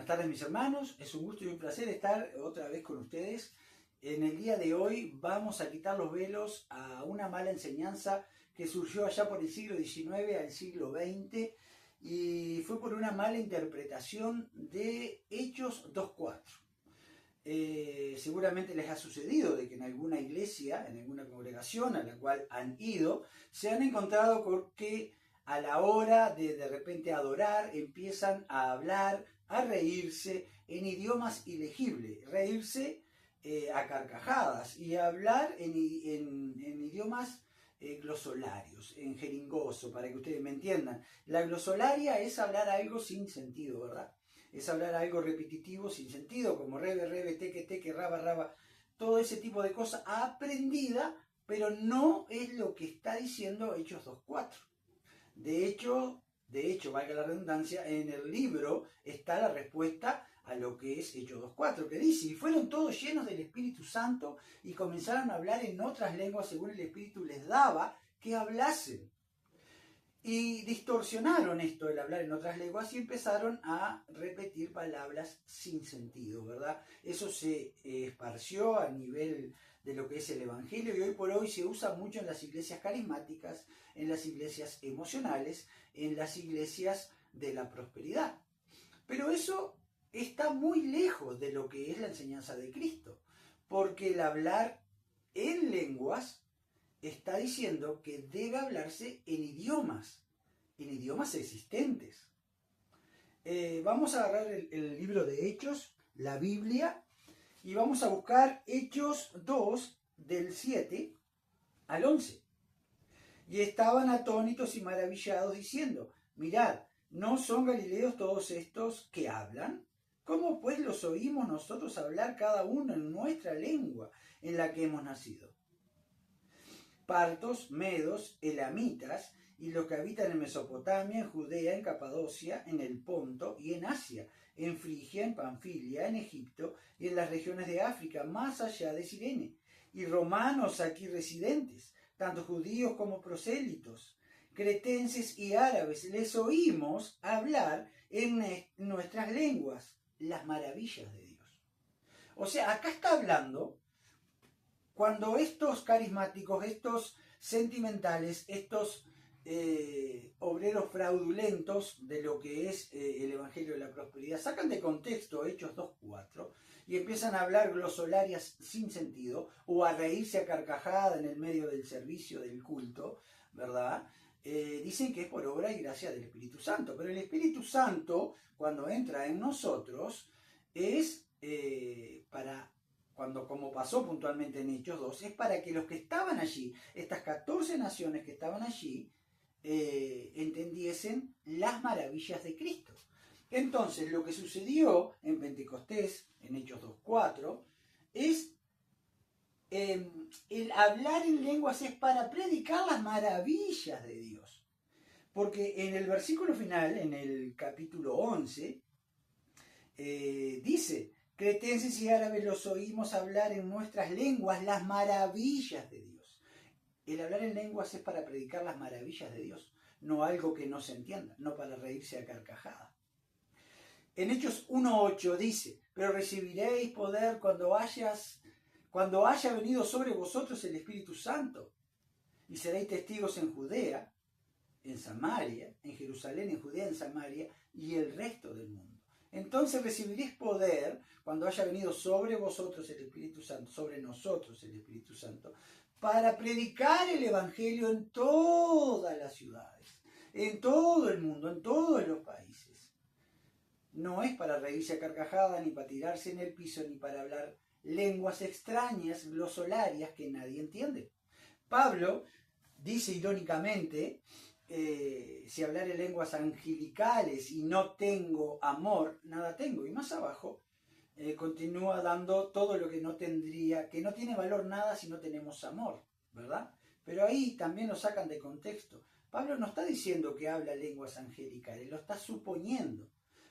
Buenas tardes mis hermanos, es un gusto y un placer estar otra vez con ustedes. En el día de hoy vamos a quitar los velos a una mala enseñanza que surgió allá por el siglo XIX al siglo XX y fue por una mala interpretación de Hechos 2.4. Seguramente les ha sucedido de que en alguna iglesia, en alguna congregación a la cual han ido, se han encontrado con que a la hora de repente adorar empiezan a hablar, a reírse en idiomas ilegibles, reírse a carcajadas y a hablar en idiomas glosolarios, en jeringoso, para que ustedes me entiendan. La glosolaria es hablar algo sin sentido, ¿verdad? Es hablar algo repetitivo sin sentido, como rebe, rebe, teque, teque, raba, raba, todo ese tipo de cosas aprendida, pero no es lo que está diciendo Hechos 2.4. De hecho, valga la redundancia, en el libro está la respuesta a lo que es Hechos 2.4, que dice, y fueron todos llenos del Espíritu Santo y comenzaron a hablar en otras lenguas según el Espíritu les daba que hablasen. Y distorsionaron esto, el hablar en otras lenguas, y empezaron a repetir palabras sin sentido, ¿verdad? Eso se esparció a nivel de lo que es el Evangelio y hoy por hoy se usa mucho en las iglesias carismáticas, en las iglesias emocionales, en las iglesias de la prosperidad. Pero eso está muy lejos de lo que es la enseñanza de Cristo, porque el hablar en lenguas está diciendo que debe hablarse en idiomas existentes. Vamos a agarrar el libro de Hechos, la Biblia, y vamos a buscar Hechos 2, del 7 al 11. Y estaban atónitos y maravillados diciendo, mirad, ¿no son galileos todos estos que hablan? ¿Cómo pues los oímos nosotros hablar cada uno en nuestra lengua en la que hemos nacido? Partos, medos, elamitas y los que habitan en Mesopotamia, en Judea, en Capadocia, en el Ponto y en Asia, en Frigia, en Panfilia, en Egipto y en las regiones de África, más allá de Cirene, y romanos aquí residentes, tanto judíos como prosélitos, cretenses y árabes, les oímos hablar en nuestras lenguas las maravillas de Dios. O sea, acá está hablando cuando estos carismáticos, estos sentimentales, estos obreros fraudulentos de lo que es el Evangelio de la Prosperidad, sacan de contexto Hechos 2.4 y empiezan a hablar glosolarias sin sentido o a reírse a carcajada en el medio del servicio, del culto, ¿verdad? Dicen que es por obra y gracia del Espíritu Santo, pero el Espíritu Santo, cuando entra en nosotros, es como pasó puntualmente en Hechos 2, es para que los que estaban allí, estas 14 naciones que estaban allí, entendiesen las maravillas de Cristo. Entonces, lo que sucedió en Pentecostés, en Hechos 2.4, es el hablar en lenguas es para predicar las maravillas de Dios. Porque en el versículo final, en el capítulo 11, dice, cretenses y árabes los oímos hablar en nuestras lenguas las maravillas de Dios. El hablar en lenguas es para predicar las maravillas de Dios, no algo que no se entienda, no para reírse a carcajada. En Hechos 1.8 dice, pero recibiréis poder cuando haya venido sobre vosotros el Espíritu Santo, y seréis testigos en Judea, en Samaria, en Jerusalén, en Judea, en Samaria y el resto del mundo. Entonces recibiréis poder cuando haya venido sobre vosotros el Espíritu Santo, sobre nosotros el Espíritu Santo, para predicar el Evangelio en todas las ciudades, en todo el mundo, en todos los países. No es para reírse a carcajada, ni para tirarse en el piso, ni para hablar lenguas extrañas, glosolarias, que nadie entiende. Pablo dice irónicamente, si hablar en lenguas angelicales y no tengo amor, nada tengo. Y más abajo continúa dando todo lo que no tendría, que no tiene valor nada si no tenemos amor, ¿verdad? Pero ahí también lo sacan de contexto. Pablo no está diciendo que habla lenguas angelicales, lo está suponiendo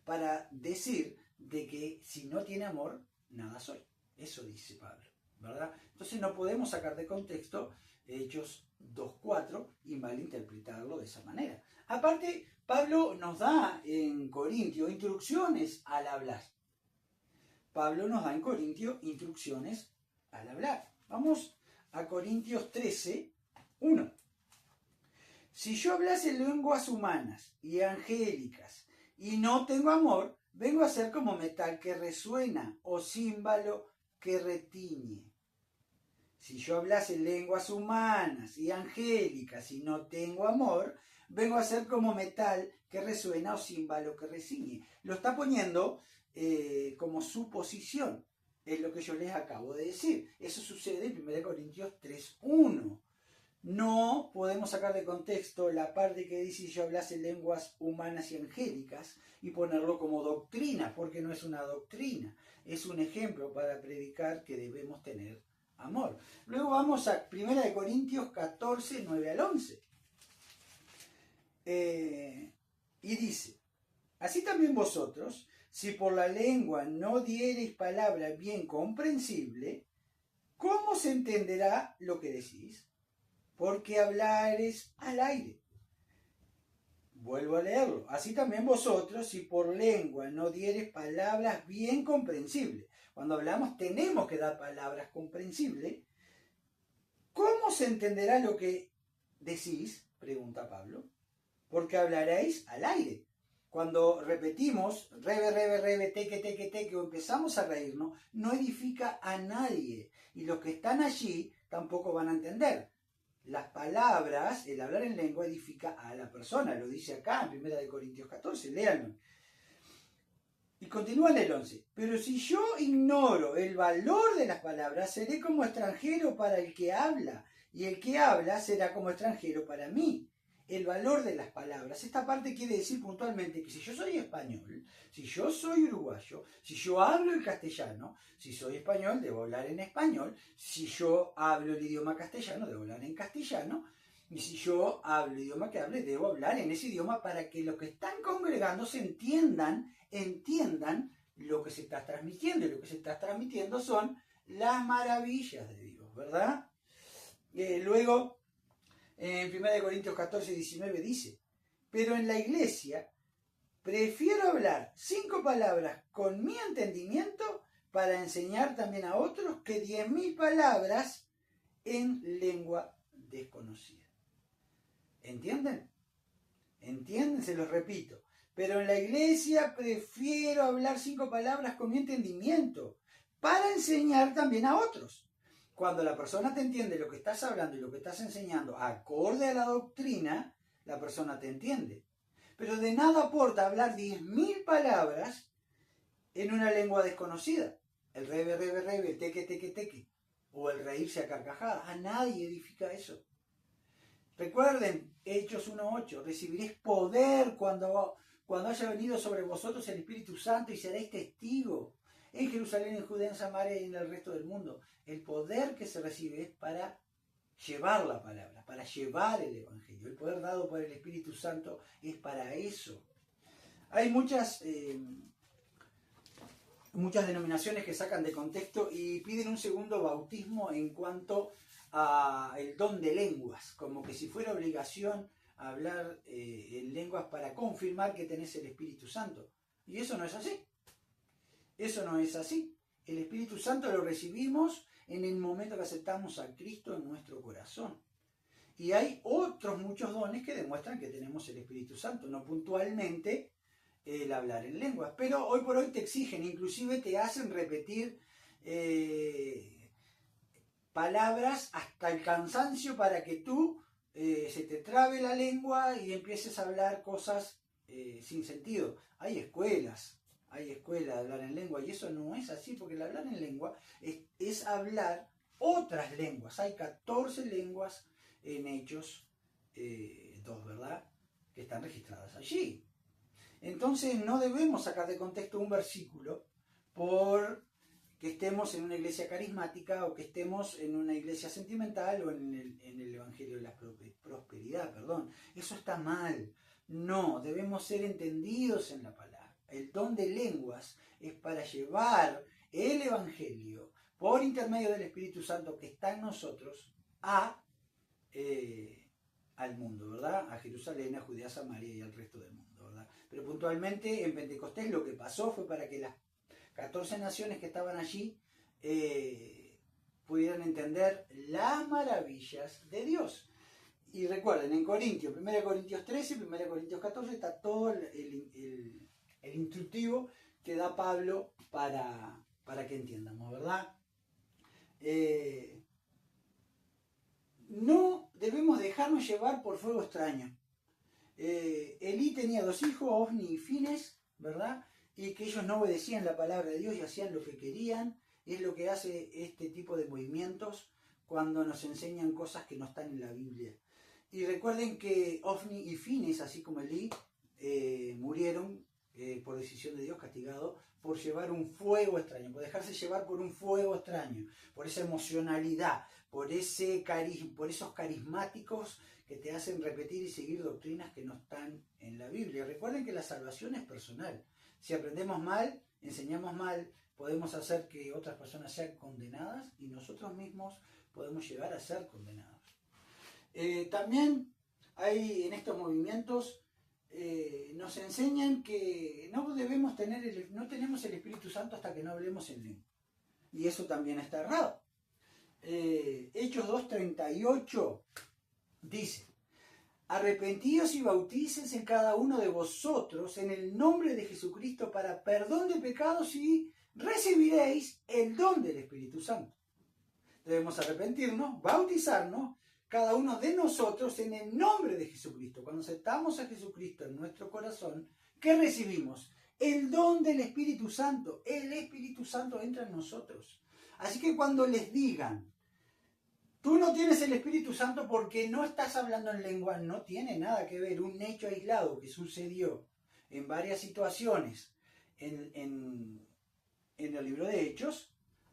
para decir de que si no tiene amor, nada soy. Eso dice Pablo. ¿verdad? Entonces no podemos sacar de contexto Hechos 2:4 y malinterpretarlo de esa manera. Aparte, Pablo nos da en Corintios instrucciones al hablar. Pablo nos da en Corintios instrucciones al hablar. Vamos a Corintios 13:1. Si yo hablase lenguas humanas y angélicas y no tengo amor, vengo a ser como metal que resuena o címbalo que retiñe. Si yo hablase lenguas humanas y angélicas y no tengo amor, vengo a ser como metal que resuena o címbalo que retiñe. Lo está poniendo como suposición. Es lo que yo les acabo de decir. Eso sucede en 1 Corintios 3:1. No podemos sacar de contexto la parte que dice yo hablase lenguas humanas y angélicas y ponerlo como doctrina, porque no es una doctrina, es un ejemplo para predicar que debemos tener amor. Luego vamos a 1 Corintios 14, 9 al 11. Y dice, así también vosotros, si por la lengua no diereis palabra bien comprensible, ¿cómo se entenderá lo que decís? Porque hablares al aire. Vuelvo a leerlo. Así también vosotros, si por lengua no diereis palabras bien comprensibles. Cuando hablamos tenemos que dar palabras comprensibles. ¿Cómo se entenderá lo que decís? Pregunta Pablo. Porque hablaréis al aire. Cuando repetimos, rebe, teque, o empezamos a reírnos, no edifica a nadie. Y los que están allí tampoco van a entender. Las palabras, el hablar en lengua edifica a la persona, lo dice acá en 1 Corintios 14, léanlo. Y continúa en el 11. Pero si yo ignoro el valor de las palabras, seré como extranjero para el que habla, y el que habla será como extranjero para mí. El valor de las palabras. Esta parte quiere decir puntualmente que si yo soy español, si yo soy uruguayo, si yo hablo el castellano, si soy español, debo hablar en español, si yo hablo el idioma castellano, debo hablar en castellano, y si yo hablo el idioma que hable, debo hablar en ese idioma para que los que están congregando se entiendan lo que se está transmitiendo, y lo que se está transmitiendo son las maravillas de Dios, ¿verdad? Luego, en 1 Corintios 14, 19 dice, pero en la iglesia prefiero hablar 5 palabras con mi entendimiento para enseñar también a otros que 10.000 palabras en lengua desconocida. ¿Entienden? ¿Entienden? Se los repito. Pero en la iglesia prefiero hablar 5 palabras con mi entendimiento para enseñar también a otros. Cuando la persona te entiende lo que estás hablando y lo que estás enseñando acorde a la doctrina, la persona te entiende. Pero de nada aporta hablar 10.000 palabras en una lengua desconocida. El rebe, el teque, o el reírse a carcajadas. A nadie edifica eso. Recuerden, Hechos 1:8, recibiréis poder cuando haya venido sobre vosotros el Espíritu Santo y seréis testigos en Jerusalén, en Judea, en Samaria y en el resto del mundo. El poder que se recibe es para llevar la palabra, para llevar el Evangelio. El poder dado por el Espíritu Santo es para eso. Hay muchas denominaciones que sacan de contexto y piden un segundo bautismo en cuanto a el don de lenguas, como que si fuera obligación hablar en lenguas para confirmar que tenés el Espíritu Santo. Y eso no es así. Eso no es así. El Espíritu Santo lo recibimos en el momento que aceptamos a Cristo en nuestro corazón. Y hay otros muchos dones que demuestran que tenemos el Espíritu Santo, no puntualmente el hablar en lenguas. Pero hoy por hoy te exigen, inclusive te hacen repetir palabras hasta el cansancio para que tú se te trabe la lengua y empieces a hablar cosas sin sentido. Hay escuelas de hablar en lengua y eso no es así, porque el hablar en lengua es hablar otras lenguas. Hay 14 lenguas en Hechos 2, ¿verdad? Que están registradas allí. Entonces no debemos sacar de contexto un versículo por que estemos en una iglesia carismática o que estemos en una iglesia sentimental o en el Evangelio de la Prosperidad, perdón. Eso está mal. No, debemos ser entendidos en la palabra. El don de lenguas es para llevar el Evangelio, por intermedio del Espíritu Santo que está en nosotros, al mundo, ¿verdad? A Jerusalén, a Judea, a Samaria y al resto del mundo, ¿verdad? Pero puntualmente en Pentecostés lo que pasó fue para que las 14 naciones que estaban allí pudieran entender las maravillas de Dios. Y recuerden, en Corintios, 1 Corintios 13, 1 Corintios 14, está todo el instructivo que da Pablo para que entiendamos, ¿verdad? No debemos dejarnos llevar por fuego extraño. Elí tenía 2 hijos, Ofni y Fines, ¿verdad? Y que ellos no obedecían la palabra de Dios y hacían lo que querían. Es lo que hace este tipo de movimientos cuando nos enseñan cosas que no están en la Biblia. Y recuerden que Ofni y Fines, así como Elí, murieron por decisión de Dios, castigados por llevar un fuego extraño, por dejarse llevar por un fuego extraño, por esa emocionalidad, por esos carismáticos que te hacen repetir y seguir doctrinas que no están en la Biblia. Recuerden que la salvación es personal. Si aprendemos mal, enseñamos mal, podemos hacer que otras personas sean condenadas y nosotros mismos podemos llegar a ser condenados. También hay en estos movimientos nos enseñan que no tenemos el Espíritu Santo hasta que no hablemos en lengua. Y eso también está errado. Hechos 2:38 dice: arrepentíos y bautícense en cada uno de vosotros en el nombre de Jesucristo para perdón de pecados y recibiréis el don del Espíritu Santo. Debemos arrepentirnos, bautizarnos, cada uno de nosotros en el nombre de Jesucristo. Cuando aceptamos a Jesucristo en nuestro corazón, ¿qué recibimos? El don del Espíritu Santo. El Espíritu Santo entra en nosotros. Así que cuando les digan, tú no tienes el Espíritu Santo porque no estás hablando en lengua, no tiene nada que ver. Un hecho aislado que sucedió en varias situaciones en el libro de Hechos,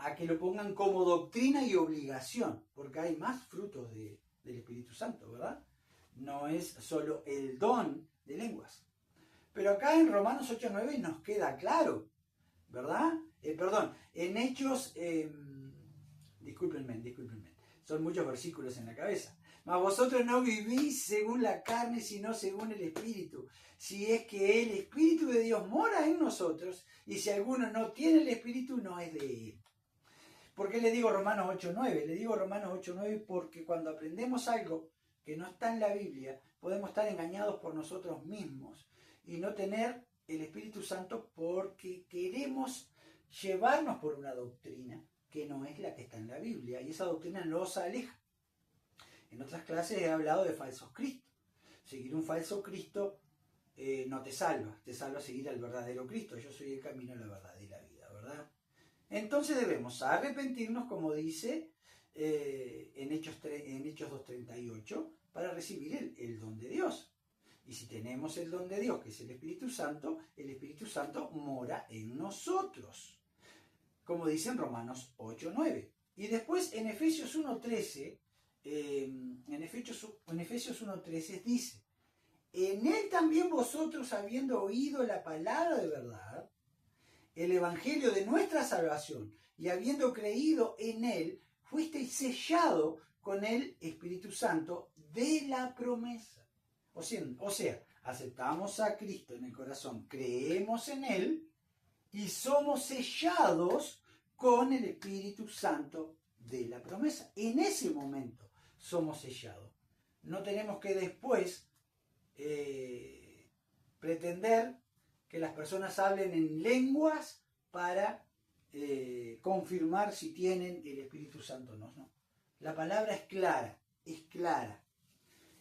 a que lo pongan como doctrina y obligación, porque hay más frutos del Espíritu Santo, ¿verdad? No es solo el don de lenguas. Pero acá en Romanos 8:9 nos queda claro, ¿verdad? En Hechos, discúlpenme, son muchos versículos en la cabeza. Mas vosotros no vivís según la carne, sino según el Espíritu. Si es que el Espíritu de Dios mora en nosotros, y si alguno no tiene el Espíritu, no es de él. ¿Por qué le digo Romanos 8:9? Le digo Romanos 8:9 porque cuando aprendemos algo que no está en la Biblia, podemos estar engañados por nosotros mismos y no tener el Espíritu Santo porque queremos llevarnos por una doctrina que no es la que está en la Biblia, y esa doctrina nos aleja. En otras clases he hablado de falsos cristos. Seguir un falso Cristo no te salva seguir al verdadero Cristo. Yo soy el camino, la verdad y la vida, ¿verdad? Entonces debemos arrepentirnos, como dice en Hechos 2:38, para recibir el don de Dios. Y si tenemos el don de Dios, que es el Espíritu Santo mora en nosotros, como dice en Romanos 8:9. Y después en Efesios 1:13, en Efesios 1:13 dice: en él también vosotros, habiendo oído la palabra de verdad, el evangelio de nuestra salvación, y habiendo creído en él, fuisteis sellado con el Espíritu Santo de la promesa. O sea, aceptamos a Cristo en el corazón, creemos en él y somos sellados con el Espíritu Santo de la promesa. En ese momento somos sellados. No tenemos que después pretender que las personas hablen en lenguas para confirmar si tienen el Espíritu Santo o no. La palabra es clara, es clara.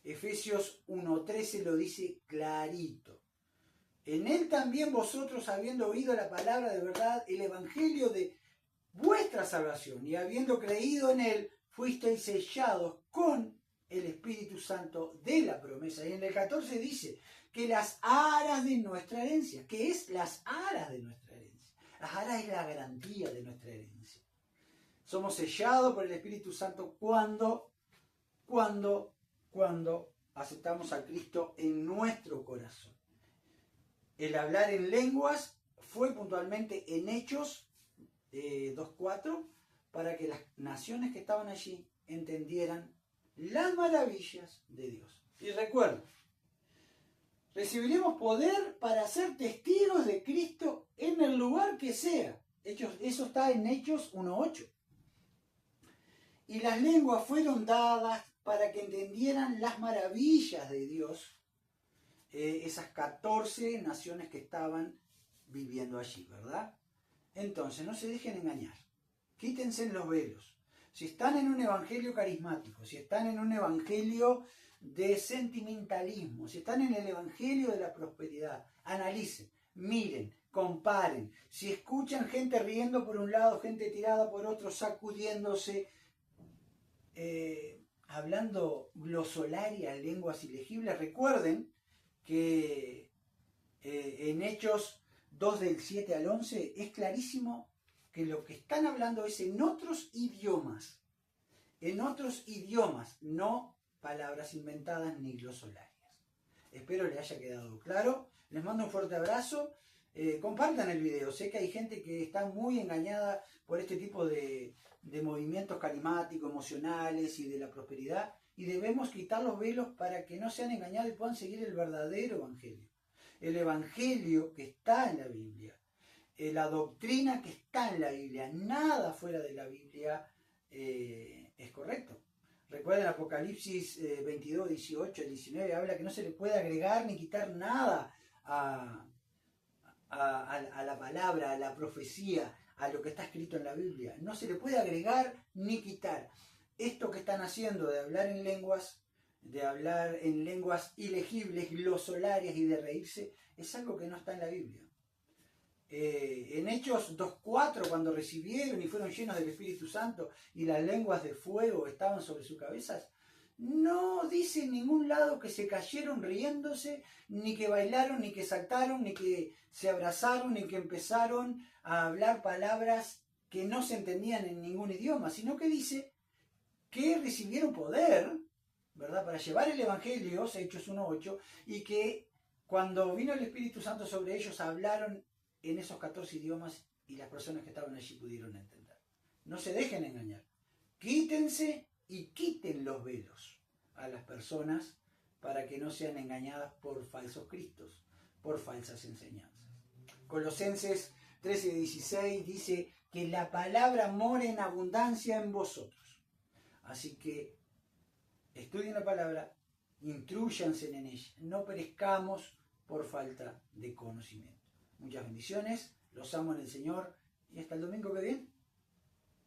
Efesios 1:13 lo dice clarito. En él también vosotros, habiendo oído la palabra de verdad, el evangelio de vuestra salvación, y habiendo creído en él, fuisteis sellados con el Espíritu Santo de la promesa. Y en el 14 dice que las aras de nuestra herencia. ¿Qué es las aras de nuestra herencia? Las aras es la garantía de nuestra herencia. Somos sellados por el Espíritu Santo cuando aceptamos a Cristo en nuestro corazón. El hablar en lenguas fue puntualmente en Hechos 2:4 para que las naciones que estaban allí entendieran las maravillas de Dios. Y recuerden, recibiremos poder para ser testigos de Cristo en el lugar que sea. Eso está en Hechos 1:8. Y las lenguas fueron dadas para que entendieran las maravillas de Dios, esas 14 naciones que estaban viviendo allí, ¿verdad? Entonces, no se dejen engañar. Quítense los velos. Si están en un evangelio carismático, si están en un evangelio de sentimentalismo, si están en el evangelio de la prosperidad, analicen, miren, comparen. Si escuchan gente riendo por un lado, gente tirada por otro, sacudiéndose, hablando glosolarias, lenguas ilegibles, recuerden que en Hechos 2 del 7 al 11 es clarísimo que lo que están hablando es en otros idiomas, no palabras inventadas ni glosolarias. Espero les haya quedado claro. Les mando un fuerte abrazo. Compartan el video. Sé que hay gente que está muy engañada por este tipo de movimientos carismáticos, emocionales y de la prosperidad, y debemos quitar los velos para que no sean engañados y puedan seguir el verdadero evangelio. El evangelio que está en la Biblia, la doctrina que está en la Biblia, nada fuera de la Biblia es correcto. Recuerden Apocalipsis 22, 18, 19, habla que no se le puede agregar ni quitar nada a la palabra, a la profecía, a lo que está escrito en la Biblia. No se le puede agregar ni quitar. Esto que están haciendo de hablar en lenguas ilegibles, glosolarias y de reírse, es algo que no está en la Biblia. En Hechos 2:4, cuando recibieron y fueron llenos del Espíritu Santo y las lenguas de fuego estaban sobre sus cabezas, no dice en ningún lado que se cayeron riéndose, ni que bailaron, ni que saltaron, ni que se abrazaron, ni que empezaron a hablar palabras que no se entendían en ningún idioma, sino que dice que recibieron poder, ¿verdad?, para llevar el Evangelio, Hechos 1:8, y que cuando vino el Espíritu Santo sobre ellos hablaron en esos 14 idiomas y las personas que estaban allí pudieron entender. No se dejen engañar. Quítense y quiten los velos a las personas para que no sean engañadas por falsos cristos, por falsas enseñanzas. Colosenses 13:16 dice que la palabra mora en abundancia en vosotros. Así que estudien la palabra, intrúyanse en ella, no perezcamos por falta de conocimiento. Muchas bendiciones, los amo en el Señor y hasta el domingo que viene.